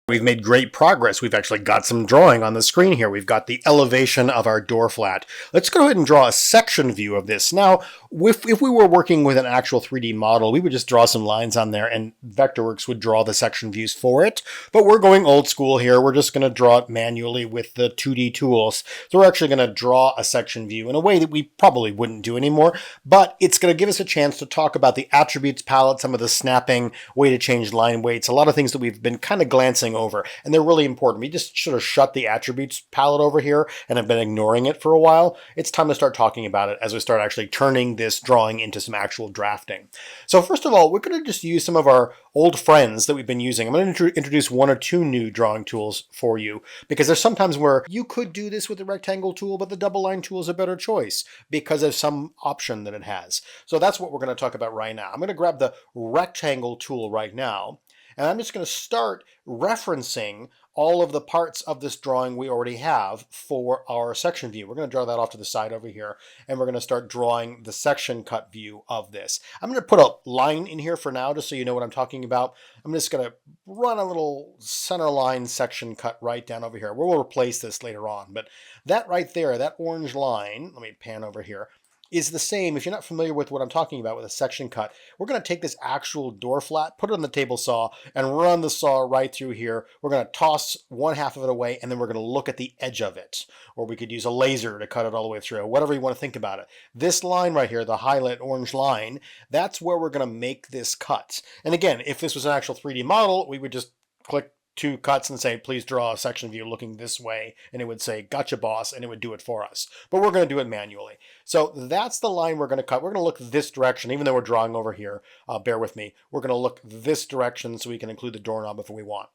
We've made great progress. We've actually got some drawing on the screen here. We've got the elevation of our door flat. Let's go ahead and draw a section view of this. Now, if we were working with an actual 3D model, we would just draw some lines on there and Vectorworks would draw the section views for it. But we're going old school here. We're just going to draw it manually with the 2D tools. So we're actually going to draw a section view in a way that we probably wouldn't do anymore, but it's going to give us a chance to talk about the attributes palette, some of the snapping, way to change line weights, a lot of things that we've been kind of glancing over, and they're really important. We just should have shut the attributes palette over here and have been ignoring it for a while. It's time to start talking about it as we start actually turning this drawing into some actual drafting. So first of all, we're going to just use some of our old friends that we've been using. I'm going to introduce one or two new drawing tools for you, because there's sometimes where you could do this with the rectangle tool, but the double line tool is a better choice because of some option that it has. So that's what we're going to talk about right now. I'm going to grab the rectangle tool right now, and I'm just going to start referencing all of the parts of this drawing we already have for our section view. We're going to draw that off to the side over here, and we're going to start drawing the section cut view of this. I'm going to put a line in here for now, just so you know what I'm talking about. I'm just going to run a little center line section cut right down over here. We'll replace this later on, but that right there, that orange line, let me pan over here, is the same. If you're not familiar with what I'm talking about with a section cut, we're going to take this actual door flat, put it on the table saw, and run the saw right through here. We're going to toss one half of it away, and then we're going to look at the edge of it. Or we could use a laser to cut it all the way through, whatever you want to think about it. This line right here, the highlight orange line, that's where we're going to make this cut. And again, if this was an actual 3D model, we would just click two cuts and say, please draw a section view looking this way, and it would say, gotcha boss, and it would do it for us. But we're going to do it manually. So that's the line we're going to cut. We're going to look this direction, even though we're drawing over here. Bear with me. We're going to look this direction so we can include the doorknob if we want.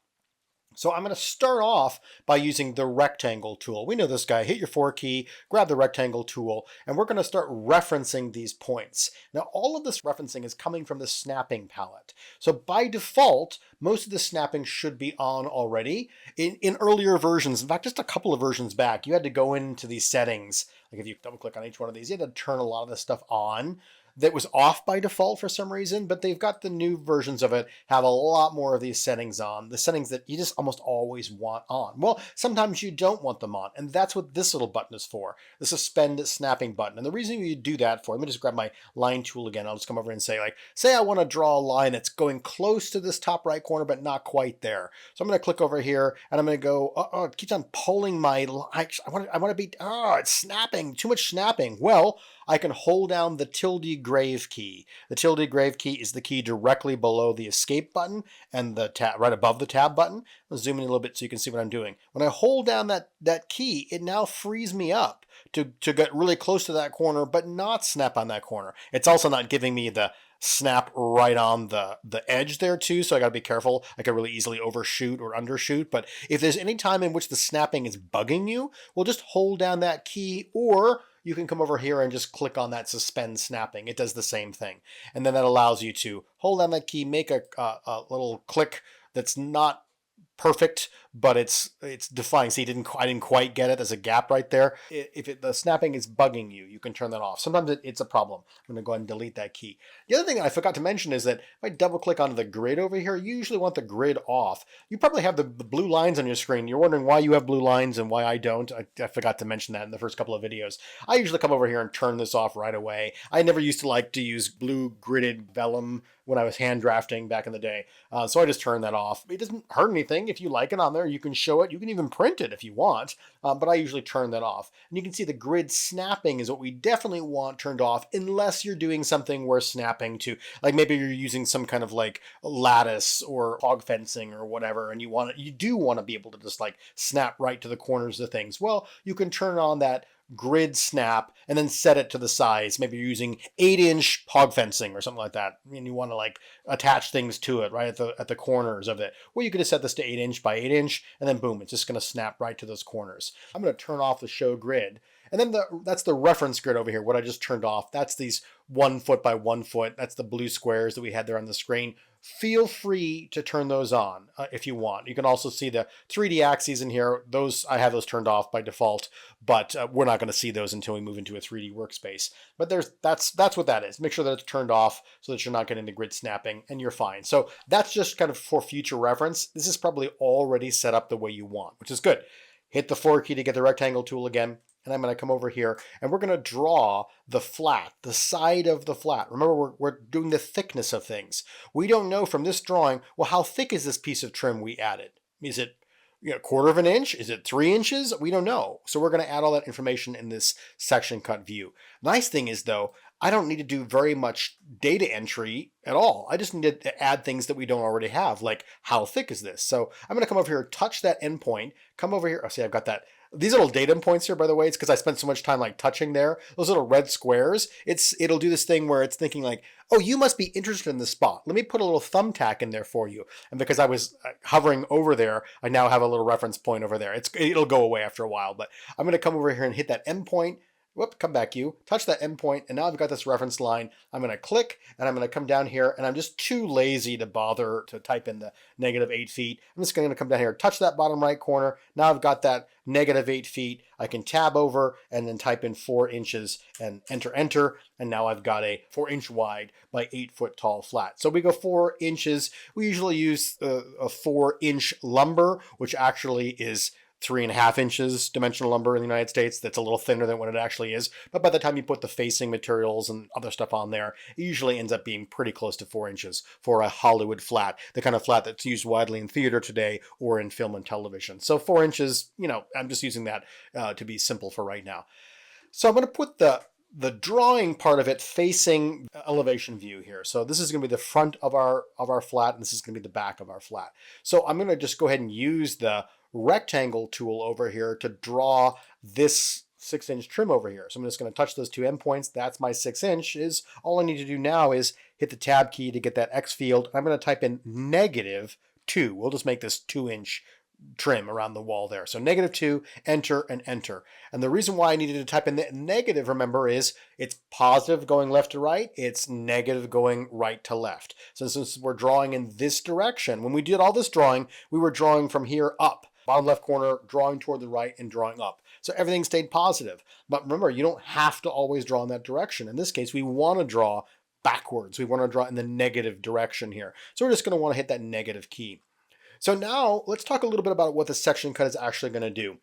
So I'm going to start off by using the rectangle tool. We know this guy. Hit your 4 key, grab the rectangle tool, and we're going to start referencing these points. Now, all of this referencing is coming from the snapping palette. So by default, most of the snapping should be on already. In earlier versions, in fact, just a couple of versions back, you had to go into these settings. Like if you double click on each one of these, you had to turn a lot of this stuff on. That was off by default for some reason, but they've got the new versions of it have a lot more of these settings on, the settings that you just almost always want on. Well, sometimes you don't want them on, and that's what this little button is for, the Suspend Snapping button. And the reason you do that for, let me just grab my line tool again. I'll just come over and say, like, say I want to draw a line that's going close to this top right corner, but not quite there. So I'm going to click over here, and I'm going to go, it keeps on pulling my line. I want to be, it's snapping, too much snapping. Well, I can hold down the tilde grave key. The tilde grave key is the key directly below the escape button and the tab right above the tab button. I'll zoom in a little bit so you can see what I'm doing. When I hold down that key, it now frees me up to get really close to that corner, but not snap on that corner. It's also not giving me the snap right on the edge there too, so I got to be careful. I could really easily overshoot or undershoot, but if there's any time in which the snapping is bugging you, we'll just hold down that key, or you can come over here and just click on that Suspend Snapping. It does the same thing. And then that allows you to hold down that key, make a little click that's not perfect, but it's defying. See, I didn't quite get it. There's a gap right there. If the snapping is bugging you, you can turn that off. Sometimes it's a problem. I'm going to go ahead and delete that key. The other thing I forgot to mention is that if I double click onto the grid over here, you usually want the grid off. You probably have the blue lines on your screen. You're wondering why you have blue lines and why I don't. I forgot to mention that in the first couple of videos. I usually come over here and turn this off right away. I never used to like to use blue gridded vellum when I was hand drafting back in the day. So I just turned that off. It doesn't hurt anything. If you like it on there, you can show it. You can even print it if you want, but I usually turn that off. And you can see the grid snapping is what we definitely want turned off, unless you're doing something where snapping to, like maybe you're using some kind of like lattice or hog fencing or whatever, and you do want to be able to just like snap right to the corners of things. Well, you can turn on that grid snap and then set it to the size. Maybe you're using 8-inch hog fencing or something like that, and you want to like attach things to it right at the corners of it. Well, you could just set this to 8-inch by 8-inch, and then boom, it's just going to snap right to those corners. I'm going to turn off the show grid. And then that's the reference grid over here, what I just turned off. That's these 1 foot by 1 foot. That's the blue squares that we had there on the screen. feel free to turn those on if you want. You can also see the 3D axes in here. Those, I have those turned off by default, but we're not going to see those until we move into a 3D workspace. But that's what that is. Make sure that it's turned off so that you're not getting into grid snapping, and you're fine. So that's just kind of for future reference. This is probably already set up the way you want, which is good. Hit the 4 key to get the rectangle tool again. And I'm going to come over here and we're going to draw the flat, the side of the flat. Remember, we're doing the thickness of things. We don't know from this drawing, well, how thick is this piece of trim we added? Is it a quarter of an inch? Is it 3 inches? We don't know. So we're going to add all that information in this section cut view. Nice thing is, though, I don't need to do very much data entry at all. I just need to add things that we don't already have, like how thick is this? So I'm going to come over here, touch that endpoint, come over here. Oh, see, I've got that. These little datum points here, by the way, it's because I spent so much time like touching there. Those little red squares, it'll do this thing where it's thinking like, oh, you must be interested in this spot. Let me put a little thumbtack in there for you. And because I was hovering over there, I now have a little reference point over there. It'll go away after a while, but I'm going to come over here and hit that endpoint. Whoop, come back you, touch that endpoint, and now I've got this reference line. I'm going to click, and I'm going to come down here, and I'm just too lazy to bother to type in the -8 feet. I'm just going to come down here, touch that bottom right corner. Now I've got that -8 feet. I can tab over and then type in 4 inches and enter, and now I've got a 4-inch wide by 8-foot tall flat. So we go 4 inches. We usually use a 4-inch lumber, which actually is 3.5 inches dimensional lumber in the United States. That's a little thinner than what it actually is. But by the time you put the facing materials and other stuff on there, it usually ends up being pretty close to 4 inches for a Hollywood flat, the kind of flat that's used widely in theater today or in film and television. So 4 inches, I'm just using that to be simple for right now. So I'm going to put the drawing part of it facing elevation view here. So this is going to be the front of our flat, and this is going to be the back of our flat. So I'm going to just go ahead and use the rectangle tool over here to draw this 6-inch trim over here. So I'm just going to touch those 2 endpoints. That's my 6 inches. All I need to do now is hit the tab key to get that X field. I'm going to type in -2. We'll just make this 2-inch trim around the wall there. So -2, enter, and enter. And the reason why I needed to type in the negative, remember, is it's positive going left to right. It's negative going right to left. So since we're drawing in this direction, when we did all this drawing, we were drawing from here up. Bottom left corner, drawing toward the right and drawing up. So everything stayed positive. But remember, you don't have to always draw in that direction. In this case, we want to draw backwards. We want to draw in the negative direction here. So we're just going to want to hit that negative key. So now let's talk a little bit about what the section cut is actually going to do.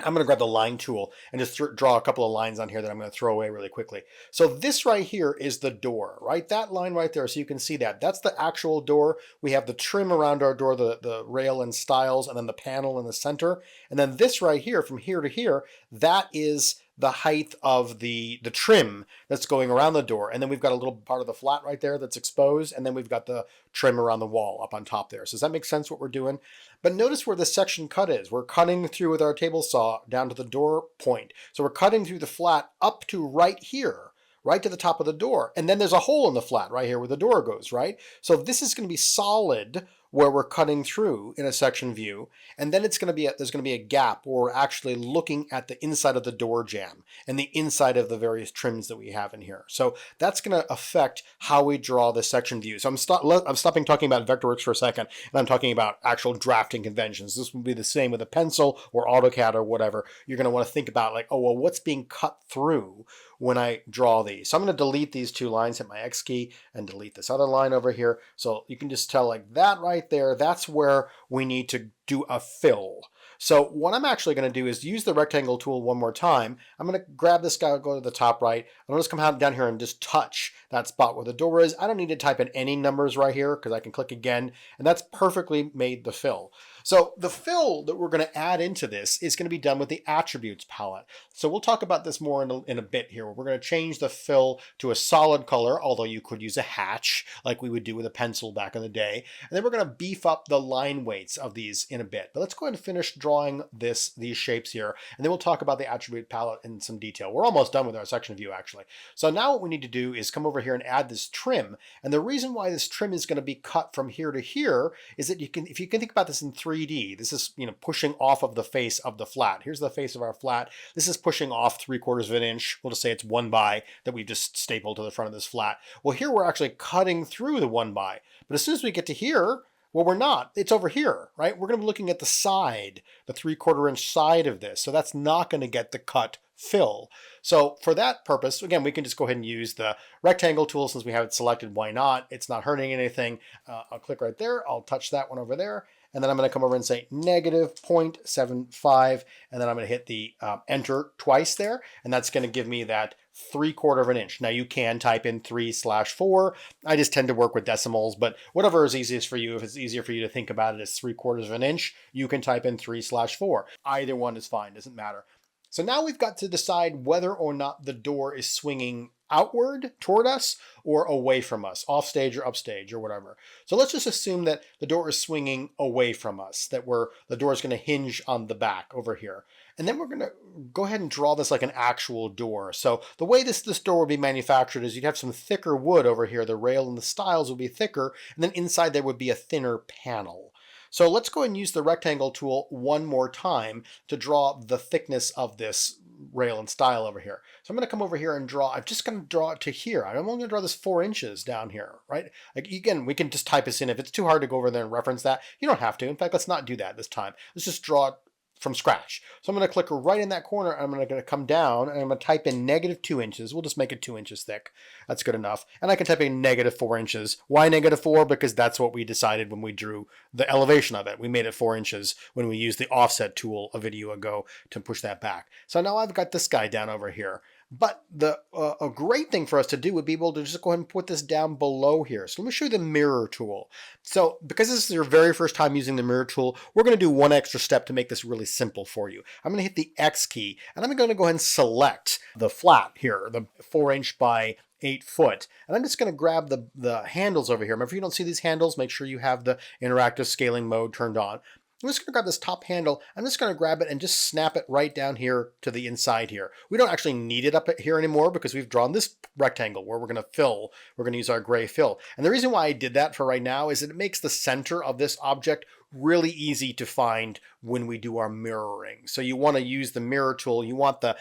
I'm going to grab the line tool and just draw a couple of lines on here that I'm going to throw away really quickly. So this right here is the door, right? That line right there, so you can see that. That's the actual door. We have the trim around our door, the rail and stiles, and then the panel in the center. And then this right here, from here to here, that is the height of the trim that's going around the door. And then we've got a little part of the flat right there that's exposed. And then we've got the trim around the wall up on top there. So does that make sense what we're doing? But notice where the section cut is. We're cutting through with our table saw down to the door point. So we're cutting through the flat up to right here, right to the top of the door. And then there's a hole in the flat right here where the door goes, right? So this is going to be solid where we're cutting through in a section view. And then there's going to be a gap where we're actually looking at the inside of the door jamb and the inside of the various trims that we have in here. So that's going to affect how we draw the section view. So I'm stopping talking about Vectorworks for a second, and I'm talking about actual drafting conventions. This will be the same with a pencil or AutoCAD or whatever. You're going to want to think about like, oh, well, what's being cut through when I draw these? So I'm going to delete these 2 lines, hit my X key, and delete this other line over here. So you can just tell like that right there, that's where we need to do a fill. So what I'm actually going to do is use the rectangle tool one more time. I'm going to grab this guy, go to the top right. I'm going to come down here and just touch that spot where the door is. I don't need to type in any numbers right here because I can click again, and that's perfectly made the fill. So the fill that we're going to add into this is going to be done with the attributes palette. So we'll talk about this more in a bit here. We're going to change the fill to a solid color, although you could use a hatch like we would do with a pencil back in the day. And then we're going to beef up the line weights of these in in a bit. But let's go ahead and finish drawing these shapes here, and then we'll talk about the attribute palette in some detail. We're almost done with our section view, actually. So now what we need to do is come over here and add this trim. And the reason why this trim is going to be cut from here to here is that if you can think about this in 3D, this is, pushing off of the face of the flat. Here's the face of our flat. This is pushing off 3/4 of an inch. We'll just say it's 1 by that we've just stapled to the front of this flat. Well, here we're actually cutting through the 1 by. But as soon as we get to here, well, we're not. It's over here, right? We're going to be looking at the side, the 3/4 inch side of this. So that's not going to get the cut fill. So for that purpose, again, we can just go ahead and use the rectangle tool since we have it selected. Why not? It's not hurting anything. I'll click right there. I'll touch that one over there. And then I'm going to come over and say -0.75. And then I'm going to hit the enter twice there. And that's going to give me that 3/4 of an inch. Now you can type in 3/4. I just tend to work with decimals, but whatever is easiest for you. If it's easier for you to think about it as 3/4 of an inch, you can type in 3/4. Either one is fine, doesn't matter. So now we've got to decide whether or not the door is swinging outward toward us or away from us, off stage or upstage or whatever. So let's just assume that the door is swinging away from us, that the door is going to hinge on the back over here. And then we're going to go ahead and draw this like an actual door. So the way this door would be manufactured is you'd have some thicker wood over here. The rail and the stiles would be thicker, and then inside there would be a thinner panel. So let's go ahead and use the rectangle tool one more time to draw the thickness of this rail and stile over here. So I'm going to come over here and draw. I'm just going to draw it to here. I'm only going to draw this 4 inches down here, right? Again, we can just type this in. If it's too hard to go over there and reference that, you don't have to. In fact, let's not do that this time. Let's just draw it from scratch. So I'm going to click right in that corner. And I'm going to come down and I'm going to type in -2 inches. We'll just make it 2 inches thick. That's good enough. And I can type in -4 inches. Why -4? Because that's what we decided when we drew the elevation of it. We made it 4 inches when we used the offset tool a video ago to push that back. So now I've got this guy down over here. But a great thing for us to do would be able to just go ahead and put this down below here. So let me show you the mirror tool. So because this is your very first time using the mirror tool, we're going to do one extra step to make this really simple for you. I'm going to hit the X key and I'm going to go ahead and select the flat here, the 4 inch by 8 foot. And I'm just going to grab the handles over here. Remember, if you don't see these handles, make sure you have the interactive scaling mode turned on. I'm just going to grab this top handle. I'm just going to grab it and just snap it right down here to the inside here. We don't actually need it up here anymore because we've drawn this rectangle where we're going to fill. We're going to use our gray fill. And the reason why I did that for right now is that it makes the center of this object really easy to find when we do our mirroring. So you want to use the mirror tool. You want the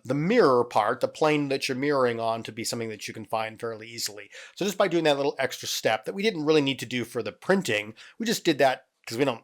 mirror part, the plane that you're mirroring on, to be something that you can find fairly easily. So just by doing that little extra step that we didn't really need to do for the printing, we just did that because we don't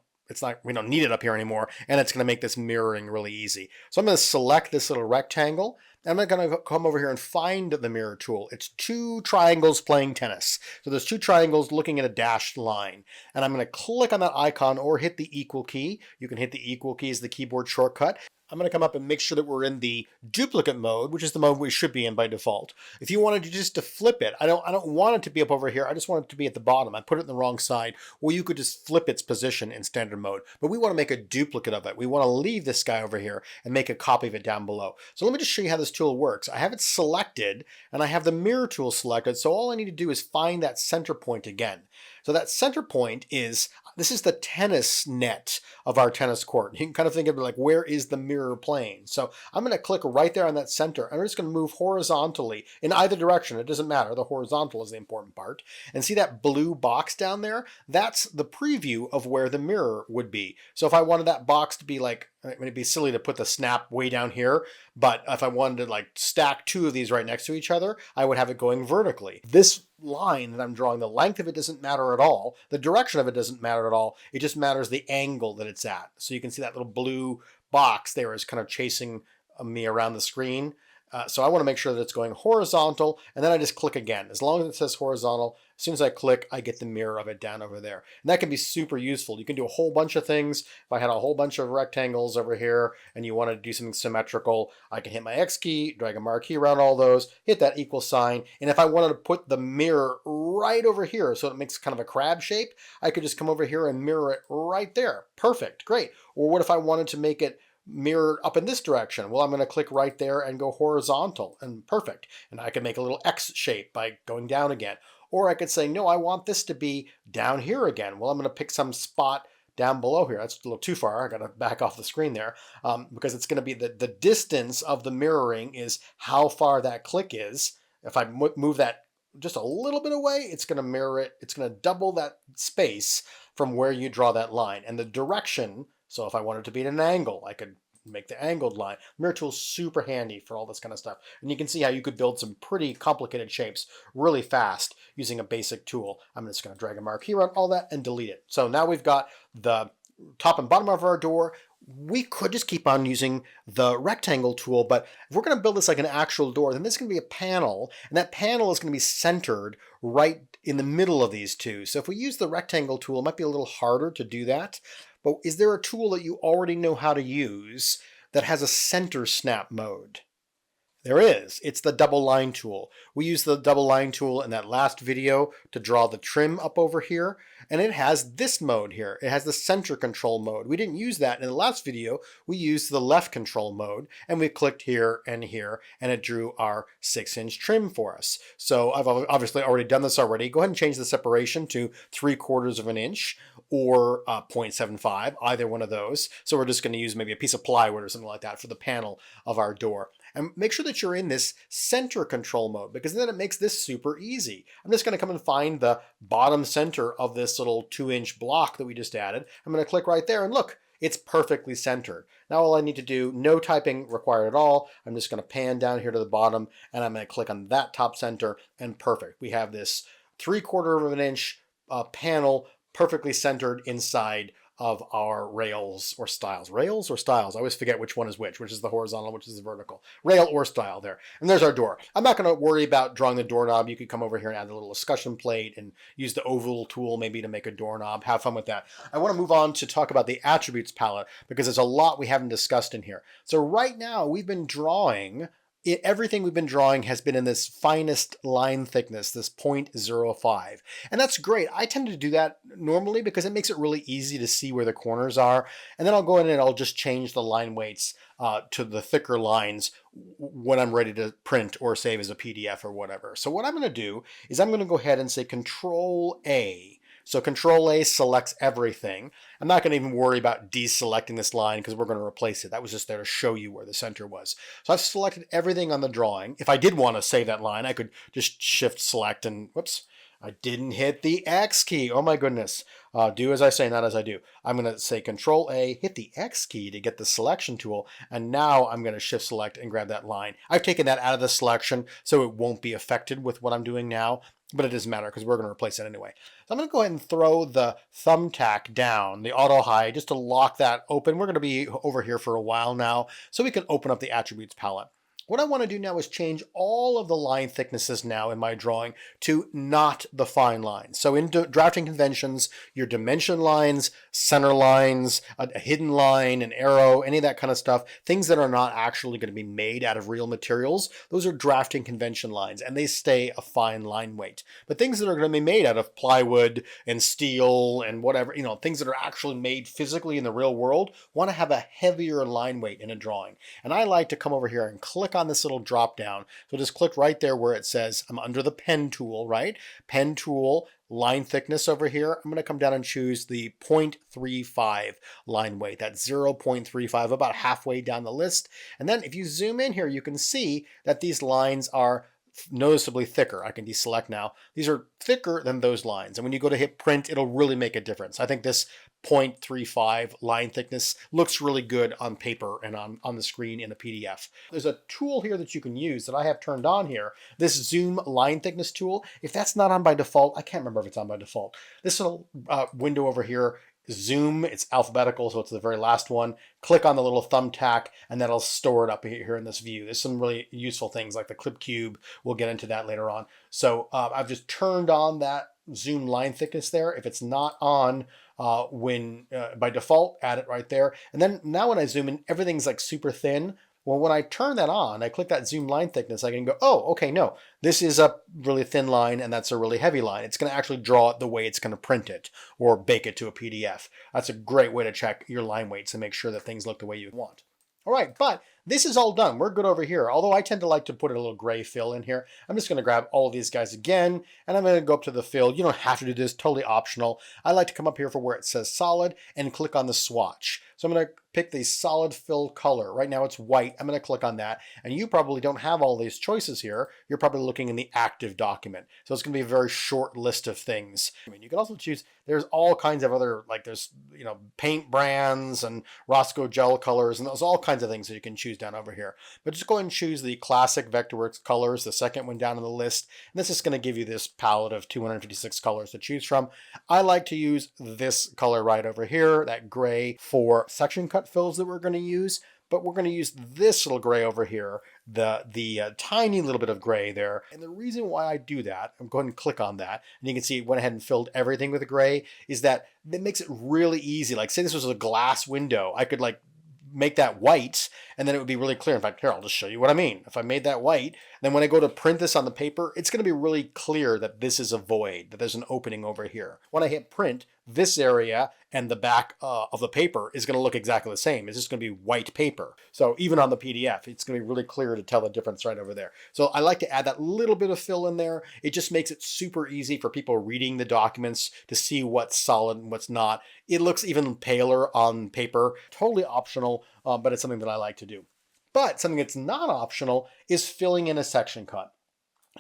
need it up here anymore, and it's going to make this mirroring really easy. So I'm going to select this little rectangle, and I'm going to come over here and find the mirror tool. It's 2 triangles playing tennis. So there's 2 triangles looking at a dashed line, and I'm going to click on that icon or hit the equal key. You can hit the equal key as the keyboard shortcut. I'm going to come up and make sure that we're in the duplicate mode, which is the mode we should be in by default. If you wanted to flip it, I don't want it to be up over here. I just want it to be at the bottom. I put it in the wrong side. Well, you could just flip its position in standard mode, but we want to make a duplicate of it. We want to leave this guy over here and make a copy of it down below. So let me just show you how this tool works. I have it selected and I have the mirror tool selected. So all I need to do is find that center point again. So that center point this is the tennis net of our tennis court. You can kind of think of it like, where is the mirror plane? So I'm going to click right there on that center, and I'm just going to move horizontally in either direction. It doesn't matter. The horizontal is the important part. And see that blue box down there? That's the preview of where the mirror would be. So if I wanted that box to be like, it'd be silly to put the snap way down here, but if I wanted to like stack 2 of these right next to each other, I would have it going vertically. This line that I'm drawing, the length of it doesn't matter at all. The direction of it doesn't matter at all. It just matters the angle that it's at. So you can see that little blue box there is kind of chasing me around the screen. So I want to make sure that it's going horizontal, and then I just click again. As long as it says horizontal, as soon as I click, I get the mirror of it down over there. And that can be super useful. You can do a whole bunch of things. If I had a whole bunch of rectangles over here and you wanted to do something symmetrical, I can hit my X key, drag a marquee around all those, hit that equal sign. And if I wanted to put the mirror right over here so it makes kind of a crab shape, I could just come over here and mirror it right there. Perfect, great. Or what if I wanted to make it mirrored up in this direction? Well, I'm going to click right there and go horizontal, and perfect. And I can make a little X shape by going down again. Or I could say, no, I want this to be down here again. Well, I'm going to pick some spot down below here. That's a little too far. I got to back off the screen there because it's going to be the distance of the mirroring is how far that click is. If I move that just a little bit away, it's going to mirror it. It's going to double that space from where you draw that line. And the direction, so if I wanted to be at an angle, I could make the angled line. Mirror tool's super handy for all this kind of stuff. And you can see how you could build some pretty complicated shapes really fast using a basic tool. I'm just going to drag a mark here on all that and delete it. So now we've got the top and bottom of our door. We could just keep on using the rectangle tool, but if we're going to build this like an actual door, then this is going to be a panel, and that panel is going to be centered right in the middle of these two. So if we use the rectangle tool, it might be a little harder to do that, but is there a tool that you already know how to use that has a center snap mode? There is. It's the double line tool. We used the double line tool in that last video to draw the trim up over here, and it has this mode here. It has the center control mode. We didn't use that in the last video. We used the left control mode, and we clicked here, and it drew our 6-inch trim for us. So I've obviously already done this already. Go ahead and change the separation to 3/4 of an inch or 0.75, either one of those. So we're just going to use maybe a piece of plywood or something like that for the panel of our door. And make sure that you're in this center control mode, because then it makes this super easy. I'm just going to come and find the bottom center of this little 2-inch block that we just added. I'm going to click right there and look, it's perfectly centered. Now all I need to do, no typing required at all. I'm just going to pan down here to the bottom and I'm going to click on that top center and perfect. We have this 3/4 of an inch panel perfectly centered inside of our rails or stiles. Rails or stiles? I always forget which one is which is the horizontal, which is the vertical. Rail or stile there. And there's our door. I'm not going to worry about drawing the doorknob. You could come over here and add a little discussion plate and use the oval tool maybe to make a doorknob. Have fun with that. I want to move on to talk about the attributes palette because there's a lot we haven't discussed in here. So right now we've been drawing everything we've been drawing has been in this finest line thickness, this 0.05. And that's great. I tend to do that normally because it makes it really easy to see where the corners are. And then I'll go in and I'll just change the line weights to the thicker lines when I'm ready to print or save as a PDF or whatever. So what I'm going to do is I'm going to go ahead and say Control A. So Control A selects everything. I'm not going to even worry about deselecting this line because we're going to replace it. That was just there to show you where the center was. So I've selected everything on the drawing. If I did want to save that line, I could just Shift Select and whoops, I didn't hit the X key. Oh my goodness. Do as I say, not as I do. I'm going to say Control A, hit the X key to get the selection tool, and now I'm going to Shift Select and grab that line. I've taken that out of the selection so it won't be affected with what I'm doing now, but it doesn't matter because we're going to replace it anyway. So I'm going to go ahead and throw the thumbtack down, the auto hide, just to lock that open. We're going to be over here for a while now, so we can open up the attributes palette. What I want to do now is change all of the line thicknesses now in my drawing to not the fine lines. So in drafting conventions, your dimension lines, center lines, a hidden line, an arrow, any of that kind of stuff, things that are not actually going to be made out of real materials, those are drafting convention lines, and they stay a fine line weight. But things that are going to be made out of plywood and steel and whatever, things that are actually made physically in the real world, want to have a heavier line weight in a drawing. And I like to come over here and click on this little drop down. So just click right there where it says I'm under the pen tool, right? Pen tool, line thickness over here. I'm going to come down and choose the 0.35 line weight. That's 0.35, about halfway down the list. And then if you zoom in here, you can see that these lines are noticeably thicker. I can deselect now. These are thicker than those lines. And when you go to hit print, it'll really make a difference. I think this 0.35 line thickness looks really good on paper and on the screen in a PDF. There's a tool here that you can use that I have turned on here, this zoom line thickness tool. If that's not on by default, I can't remember if it's on by default. This little window over here, zoom, it's alphabetical, so it's the very last one. Click on the little thumbtack and that'll store it up here in this view. There's some really useful things like the clip cube. We'll get into that later on. So I've just turned on that zoom line thickness there. If it's not on by default, add it right there. And then now when I zoom in, everything's like super thin. Well, when I turn that on, I click that zoom line thickness, I can go, oh, okay, no, this is a really thin line and that's a really heavy line. It's going to actually draw it the way it's going to print it or bake it to a PDF. That's a great way to check your line weights and make sure that things look the way you want. All right, but This is all done. We're good over here. Although I tend to like to put a little gray fill in here. I'm just going to grab all of these guys again, and I'm going to go up to the fill. You don't have to do this, totally optional. I like to come up here for where it says solid and click on the swatch. So I'm going to pick the solid fill color. Right now it's white. I'm going to click on that. And you probably don't have all these choices here. You're probably looking in the active document. So it's going to be a very short list of things. I mean, you can also choose, there's all kinds of other, like there's, paint brands and Roscoe gel colors, and there's all kinds of things that you can choose down over here. But just go ahead and choose the classic Vectorworks colors, the second one down on the list. And this is going to give you this palette of 256 colors to choose from. I like to use this color right over here, that gray, for section cut fills that we're going to use. But we're going to use this little gray over here, the tiny little bit of gray there. And the reason why I do that, I'm going to click on that, and you can see it went ahead and filled everything with a gray, is that it makes it really easy. Like say this was a glass window, I could like make that white, and then it would be really clear. In fact, here, I'll just show you what I mean. If I made that white, then when I go to print this on the paper, it's going to be really clear that this is a void, that there's an opening over here. When I hit print, this area and the back of the paper is going to look exactly the same. It's just going to be white paper. So even on the PDF, it's going to be really clear to tell the difference right over there. So I like to add that little bit of fill in there. It just makes it super easy for people reading the documents to see what's solid and what's not. It looks even paler on paper. Totally optional, but it's something that I like to do. But something that's not optional is filling in a section cut.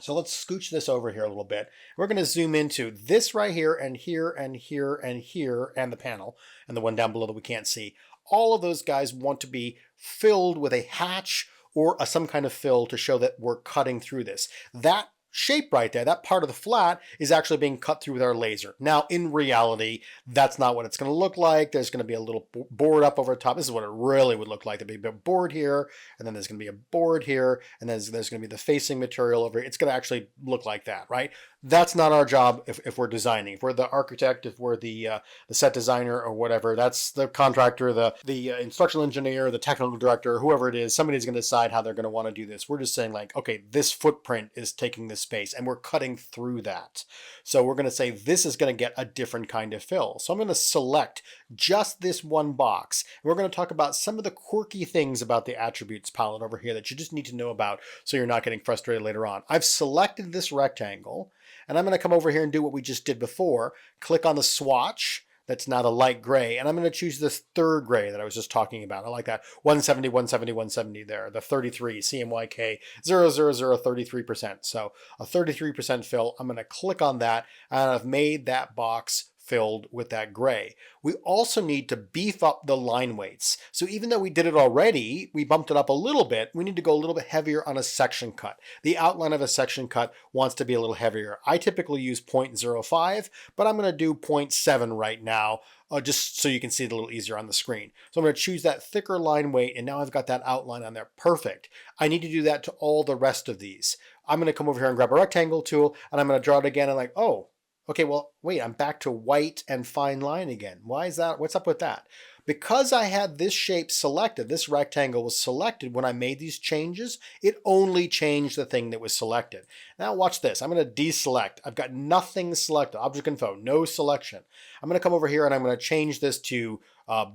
So let's scooch this over here a little bit. We're going to zoom into this right here and here and here and here and the panel and the one down below that we can't see. All of those guys want to be filled with a hatch or some kind of fill to show that we're cutting through this. That shape right there, that part of the flat, is actually being cut through with our laser. Now, in reality, that's not what it's going to look like. There's going to be a little board up over top. This is what it really would look like. There'd be a board here, and then there's going to be a board here, and then there's going to be the facing material over here. It's going to actually look like that, right? That's not our job if we're designing. If we're the architect, if we're the set designer or whatever, that's the contractor, the instructional engineer, the technical director, whoever it is, somebody's going to decide how they're going to want to do this. We're just saying like, okay, this footprint is taking this space and we're cutting through that. So we're going to say this is going to get a different kind of fill. So I'm going to select just this one box. And we're going to talk about some of the quirky things about the attributes palette over here that you just need to know about so you're not getting frustrated later on. I've selected this rectangle, and I'm going to come over here and do what we just did before. Click on the swatch. That's now the light gray. And I'm going to choose this third gray that I was just talking about. I like that 170, 170, 170 there. The 33, CMYK, 000, 33%. So a 33% fill. I'm going to click on that, and I've made that box filled with that gray. We also need to beef up the line weights. So even though we did it already, we bumped it up a little bit, we need to go a little bit heavier on a section cut. The outline of a section cut wants to be a little heavier. I typically use 0.05, but I'm going to do 0.7 right now, just so you can see it a little easier on the screen. So I'm going to choose that thicker line weight, and now I've got that outline on there. Perfect. I need to do that to all the rest of these. I'm going to come over here and grab a rectangle tool, and I'm going to draw it again, and like, oh, okay, well, wait, I'm back to white and fine line again. Why is that? What's up with that? Because I had this shape selected, this rectangle was selected when I made these changes, it only changed the thing that was selected. Now watch this. I'm going to deselect. I've got nothing selected. Object info, no selection. I'm going to come over here and I'm going to change this to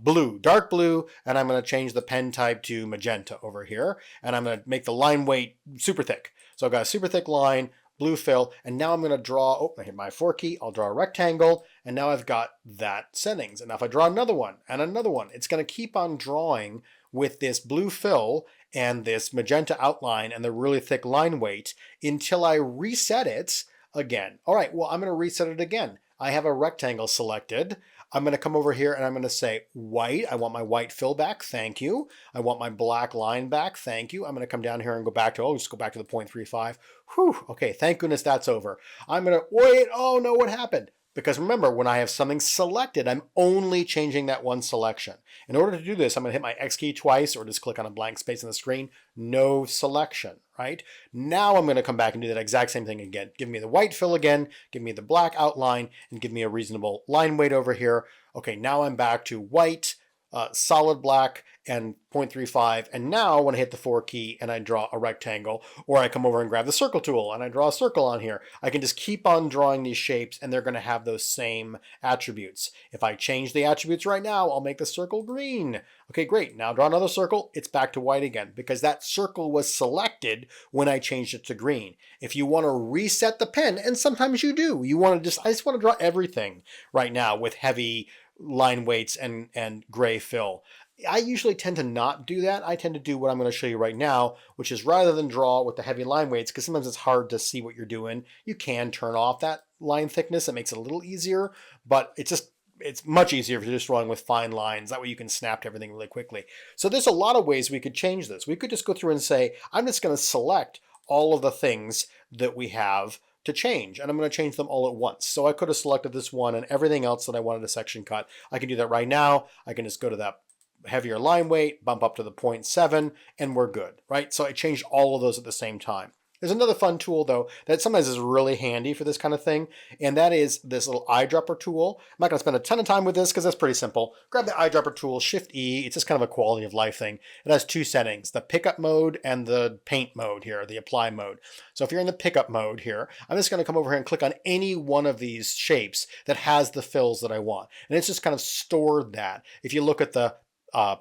blue, dark blue, and I'm going to change the pen type to magenta over here. And I'm going to make the line weight super thick. So I've got a super thick line, blue fill, and now I'm going to draw, I hit my 4 key, I'll draw a rectangle, and now I've got that settings. And now if I draw another one, it's going to keep on drawing with this blue fill and this magenta outline and the really thick line weight until I reset it again. All right, well, I'm going to reset it again. I have a rectangle selected. I'm going to come over here and I'm going to say white. I want my white fill back. Thank you. I want my black line back. Thank you. I'm going to come down here and go back to, just go back to the 0.35. Whew. Okay. Thank goodness that's over. I'm going to wait. Oh no, what happened? Because remember, when I have something selected, I'm only changing that one selection. In order to do this, I'm going to hit my X key twice or just click on a blank space on the screen. No selection, right? Now I'm going to come back and do that exact same thing again. Give me the white fill again, give me the black outline, and give me a reasonable line weight over here. Okay, now I'm back to white, solid black and 0.35. And now when I hit the 4 key and I draw a rectangle, or I come over and grab the circle tool and I draw a circle on here, I can just keep on drawing these shapes and they're going to have those same attributes. If I change the attributes right now, I'll make the circle green. Okay, great. Now draw another circle. It's back to white again because that circle was selected when I changed it to green. If you want to reset the pen, and sometimes you do, I just want to draw everything right now with heavy line weights and gray fill. I usually tend to not do that. I tend to do what I'm going to show you right now, which is rather than draw with the heavy line weights, because sometimes it's hard to see what you're doing, you can turn off that line thickness. It makes it a little easier, but it's much easier if you're just drawing with fine lines. That way you can snap to everything really quickly. So there's a lot of ways we could change this. We could just go through and say, I'm just going to select all of the things that we have to change, and I'm going to change them all at once. So I could have selected this one and everything else that I wanted to section cut. I can do that right now. I can just go to that heavier line weight, bump up to the 0.7, and we're good, right? So I changed all of those at the same time. There's another fun tool, though, that sometimes is really handy for this kind of thing, and that is this little eyedropper tool. I'm not going to spend a ton of time with this because that's pretty simple. Grab the eyedropper tool, Shift-E. It's just kind of a quality of life thing. It has two settings, the pickup mode and the paint mode here, the apply mode. So if you're in the pickup mode here, I'm just going to come over here and click on any one of these shapes that has the fills that I want. And it's just kind of stored that. If you look at the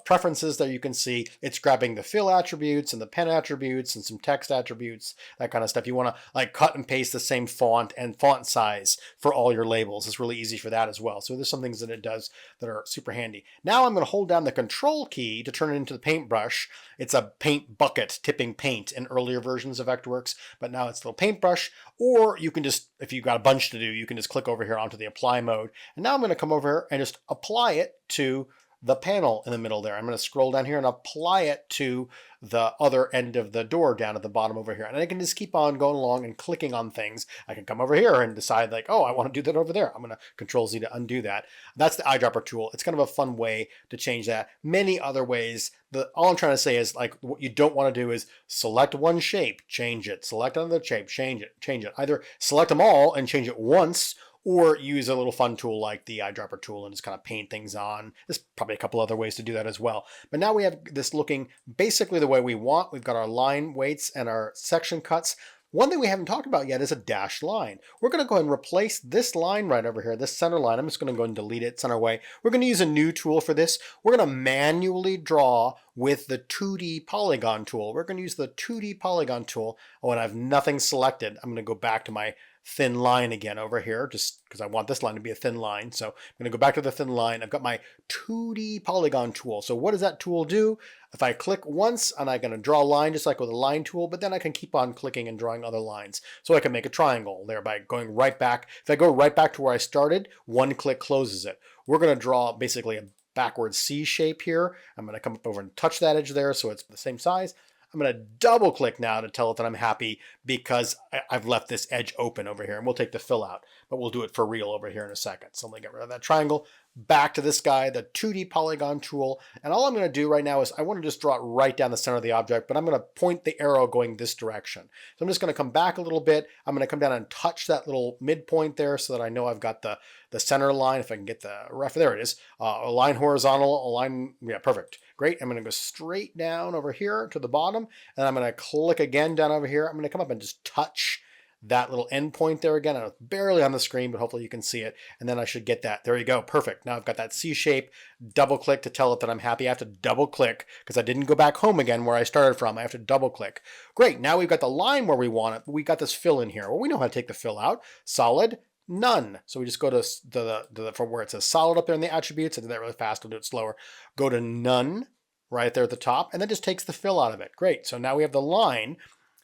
preferences there, you can see it's grabbing the fill attributes and the pen attributes and some text attributes, that kind of stuff. You want to like cut and paste the same font and font size for all your labels. It's really easy for that as well. So there's some things that it does that are super handy. Now I'm going to hold down the control key to turn it into the paintbrush. It's a paint bucket tipping paint in earlier versions of Vectorworks, but now it's a little paintbrush. Or you can just, if you've got a bunch to do, you can just click over here onto the apply mode. And now I'm going to come over here and just apply it to the panel in the middle there. I'm going to scroll down here and apply it to the other end of the door down at the bottom over here. And I can just keep on going along and clicking on things. I can come over here and decide like, oh, I want to do that over there. I'm going to Control Z to undo that. That's the eyedropper tool. It's kind of a fun way to change that. Many other ways. All I'm trying to say is like what you don't want to do is select one shape, change it. Select another shape, change it. Either select them all and change it once, or use a little fun tool like the eyedropper tool and just kind of paint things on. There's probably a couple other ways to do that as well. But now we have this looking basically the way we want. We've got our line weights and our section cuts. One thing we haven't talked about yet is a dashed line. We're going to go ahead and replace this line right over here, this center line. I'm just going to go ahead and delete it center way. We're going to use a new tool for this. We're going to manually draw with the 2D Polygon Tool. We're going to use the 2D Polygon Tool. Oh, and I have nothing selected. I'm going to go back to my thin line again over here, just because I want this line to be a thin line. So I'm going to go back to the thin line. I've got my 2D Polygon Tool. So what does that tool do? If I click once, and I'm going to draw a line just like with a line tool, but then I can keep on clicking and drawing other lines. So I can make a triangle there by going right back. If I go right back to where I started, one click closes it. We're going to draw basically a backwards C shape here. I'm going to come up over and touch that edge there so it's the same size. I'm going to double click now to tell it that I'm happy because I've left this edge open over here, and we'll take the fill out, but we'll do it for real over here in a second. So I'm going to get rid of that triangle, back to this guy, the 2D Polygon Tool. And all I'm going to do right now is I want to just draw it right down the center of the object, but I'm going to point the arrow going this direction. So I'm just going to come back a little bit. I'm going to come down and touch that little midpoint there so that I know I've got the center line. If I can get the ref, there it is. A line horizontal, a line, yeah, perfect. Great. I'm going to go straight down over here to the bottom, and I'm going to click again down over here. I'm going to come up and just touch that little endpoint there again. It's barely on the screen, but hopefully you can see it. And then I should get that. There you go. Perfect. Now I've got that C shape. Double click to tell it that I'm happy. I have to double click because I didn't go back home again where I started from. I have to double click. Great. Now we've got the line where we want it, but we got this fill in here. Well, we know how to take the fill out. Solid. None. So we just go to from where it says solid up there in the attributes. I did that really fast. I'll do it slower. Go to none right there at the top, and that just takes the fill out of it. Great. So now we have the line.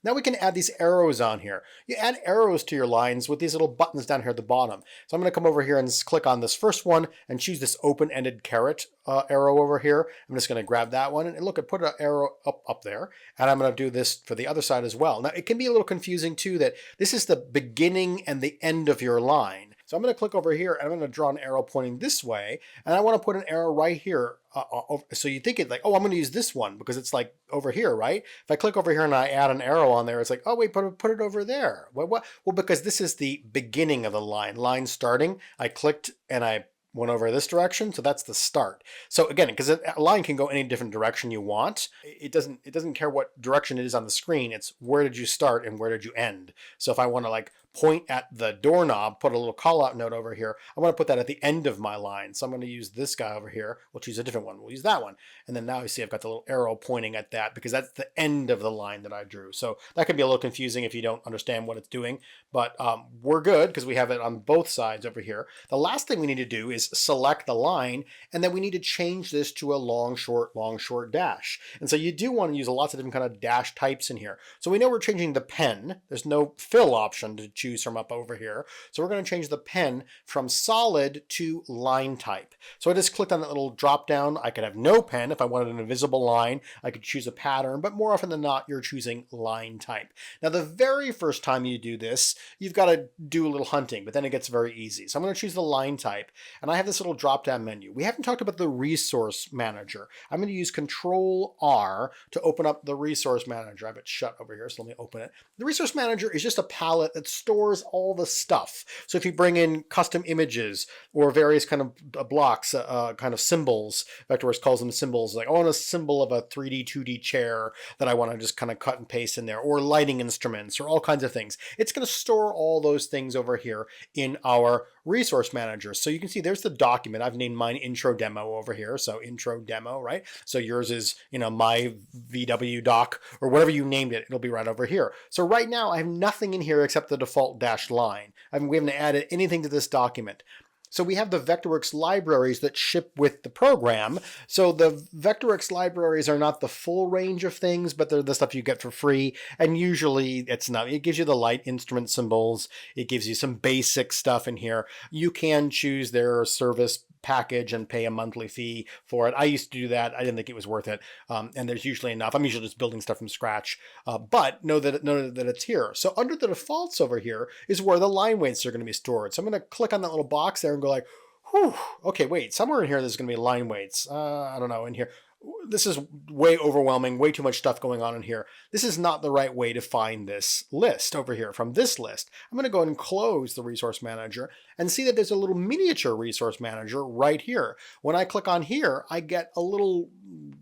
Now we can add these arrows on here. You add arrows to your lines with these little buttons down here at the bottom. So I'm going to come over here and click on this first one and choose this open-ended caret arrow over here. I'm just going to grab that one and look, I put an arrow up there, and I'm going to do this for the other side as well. Now it can be a little confusing too that this is the beginning and the end of your line. So I'm going to click over here and I'm going to draw an arrow pointing this way, and I want to put an arrow right here. So you think it like, oh, I'm going to use this one because it's like over here, right? If I click over here and I add an arrow on there, it's like, oh, wait, put it over there. What? Well, because this is the beginning of the line starting. I clicked and I one over this direction, so that's the start. So again, because a line can go any different direction you want, it doesn't care what direction it is on the screen. It's where did you start and where did you end. So if I want to like point at the doorknob, put a little call out note over here, I want to put that at the end of my line. So I'm going to use this guy over here. We'll choose a different one. We'll use that one. And then now you see I've got the little arrow pointing at that because that's the end of the line that I drew. So that can be a little confusing if you don't understand what it's doing, but we're good because we have it on both sides over here. The last thing we need to do is select the line, and then we need to change this to a long, short dash. And so you do want to use lots of different kind of dash types in here. So we know we're changing the pen. There's no fill option to choose from up over here. So we're going to change the pen from solid to line type. So I just clicked on that little drop down. I could have no pen if I wanted an invisible line. I could choose a pattern, but more often than not, you're choosing line type. Now, the very first time you do this, you've got to do a little hunting, but then it gets very easy. So I'm going to choose the line type, and I have this little drop down menu. We haven't talked about the resource manager. I'm going to use Control R to open up the resource manager. I have it shut over here, so let me open it. The resource manager is just a palette that stores all the stuff. So if you bring in custom images or various kind of blocks, kind of symbols, Vectorworks calls them symbols, like I want a symbol of a 3D, 2D chair that I want to just kind of cut and paste in there, or lighting instruments, or all kinds of things. It's going to store all those things over here in our resource manager. So you can see there's the document. I've named mine intro demo over here. So intro demo, right? So yours is, my VW doc or whatever you named it. It'll be right over here. So right now I have nothing in here except the default dashed line. We haven't added anything to this document. So we have the Vectorworks libraries that ship with the program. So the Vectorworks libraries are not the full range of things, but they're the stuff you get for free. And usually it's not. It gives you the light instrument symbols. It gives you some basic stuff in here. You can choose their service package and pay a monthly fee for it. I used to do that. I didn't think it was worth it. And there's usually enough. I'm usually just building stuff from scratch, but know that it's here. So under the defaults over here is where the line weights are going to be stored. So I'm going to click on that little box there and go like, whew, okay, wait, somewhere in here there's going to be line weights. I don't know, in here. This is way overwhelming, way too much stuff going on in here. This is not the right way to find this list over here. From this list, I'm going to go and close the resource manager and see that there's a little miniature resource manager right here. When I click on here, I get a little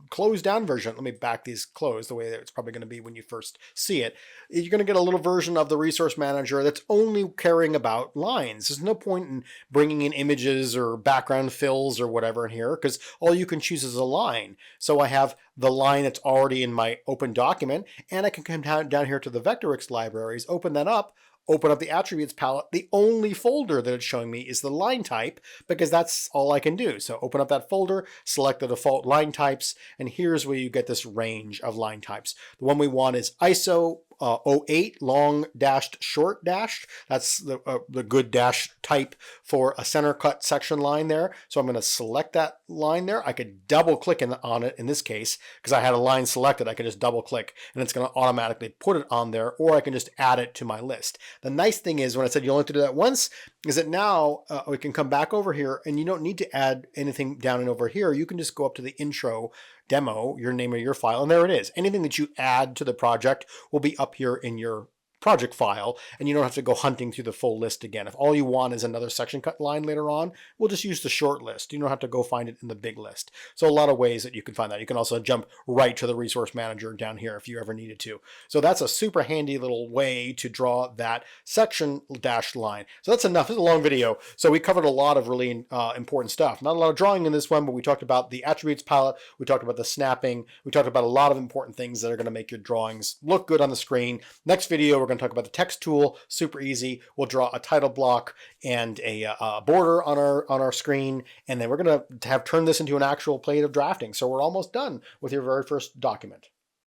closed down version. Let me back these closed the way that it's probably going to be when you first see it. You're going to get a little version of the resource manager that's only caring about lines. There's no point in bringing in images or background fills or whatever in here because all you can choose is a line. So I have the line that's already in my open document, and I can come down here to the Vectorworks libraries, open that up, open up the attributes palette. The only folder that it's showing me is the line type because that's all I can do. So open up that folder, select the default line types, and here's where you get this range of line types. The one we want is ISO 08 long dashed short dashed. That's the good dash type for a center cut section line there. So I'm going to select that line there. I could double click on it in this case because I had a line selected. I could just double click and it's going to automatically put it on there, or I can just add it to my list. The nice thing is when I said you only have to do that once is that now we can come back over here and you don't need to add anything down and over here. You can just go up to the intro demo, your name of your file, and there it is. Anything that you add to the project will be up here in your project file, and you don't have to go hunting through the full list again. If all you want is another section cut line later on, we'll just use the short list. You don't have to go find it in the big list. So a lot of ways that you can find that. You can also jump right to the resource manager down here if you ever needed to. So that's a super handy little way to draw that section dashed line. So that's enough. It's a long video. So we covered a lot of really important stuff. Not a lot of drawing in this one, but we talked about the attributes palette. We talked about the snapping. We talked about a lot of important things that are going to make your drawings look good on the screen. Next video, we're going to talk about the text tool. Super easy. We'll draw a title block and a border on our screen, and then we're going to have turned this into an actual plate of drafting. So we're almost done with your very first document.